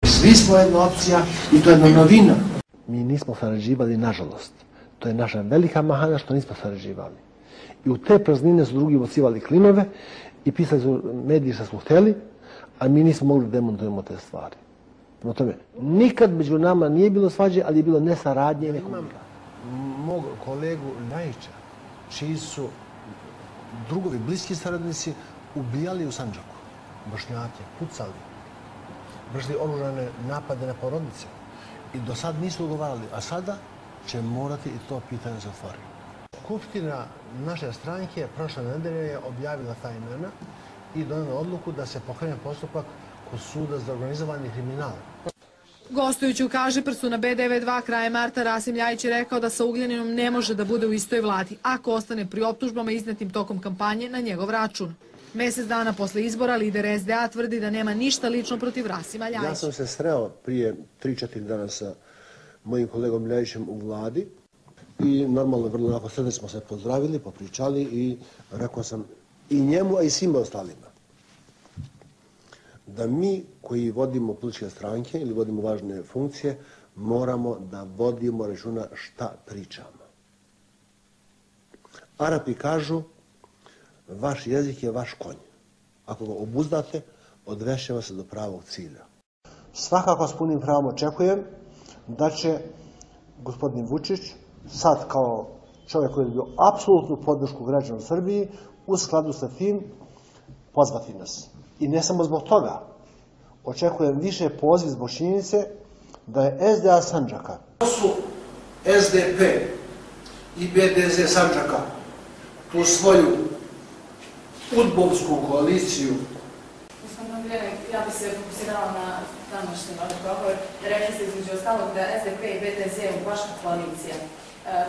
Svi smo jedna opcija i to je jedna novina. Mi nismo sarađivali, nažalost. To je naša velika mahana što nismo sarađivali. I u te praznine su drugi ubacivali klinove i pisali su mediji što smo htjeli, a mi nismo mogli da demontujemo te stvari. Prema tome, nikad među nama nije bilo svađe, ali je bilo nesaradnje i nekomunikacije. Mog kolegu Ljajića, čiji su drugovi, bliski saradnici, ubijali u Sandžaku. Bošnjake, pucali, vršili oružane napade na porodice. I do sad nisu odgovarali, a sada će morati i to pitanje se otvoriti. Skupština naše stranke prošle nedelje je objavila ta imena i donela odluku da se pokrene postupak kod suda za organizovani kriminal. Gostujući u Kažiprsu na B92 krajem marta, Rasim Ljajić je rekao da sa Ugljaninom ne može da bude u istoj vladi, ako ostane pri optužbama iznetim tokom kampanje na njegov račun. Mjesec dana posle izbora lider SDA tvrdi da nema ništa lično protiv Rasima Ljajića. Ja sam se sreo prije 3-4 dana sa mojim kolegom Ljajićem u vladi i normalno vrlo onako srde smo se pozdravili, popričali i rekao sam i njemu, a i svima ostalima da mi koji vodimo političke stranke ili vodimo važne funkcije moramo da vodimo računa šta pričamo. Arapi kažu vaš jezik je vaš konj. Ako ga obuzdate, odvešće vas do pravog cilja. Svakako s punim pravom očekujem da će gospodin Vučić, sad kao čovjek koji je bio apsolutnu podršku građana u Srbiji, u skladu sa tim pozvati nas. I ne samo zbog toga. Očekujem više poziv zbog činjenice da je SDA Sandžaka. To su SDP i BDZ Sandžaka tu svoju udbovsku koaliciju. Ja bih se fokusirala na današnji odgovor. Rekli ste između ostalog da SDP i BDZ u vaša koalicija.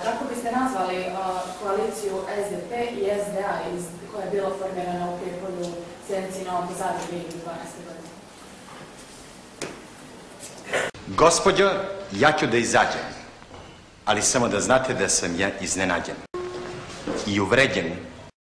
Kako biste nazvali koaliciju SDP i SDA koja je bila formirana u Prijepolju, Sjenici i Novom Pazaru 2012. godine? Gospođo, ja ću da izađem, ali samo da znate da sam ja iznenađen i uvređen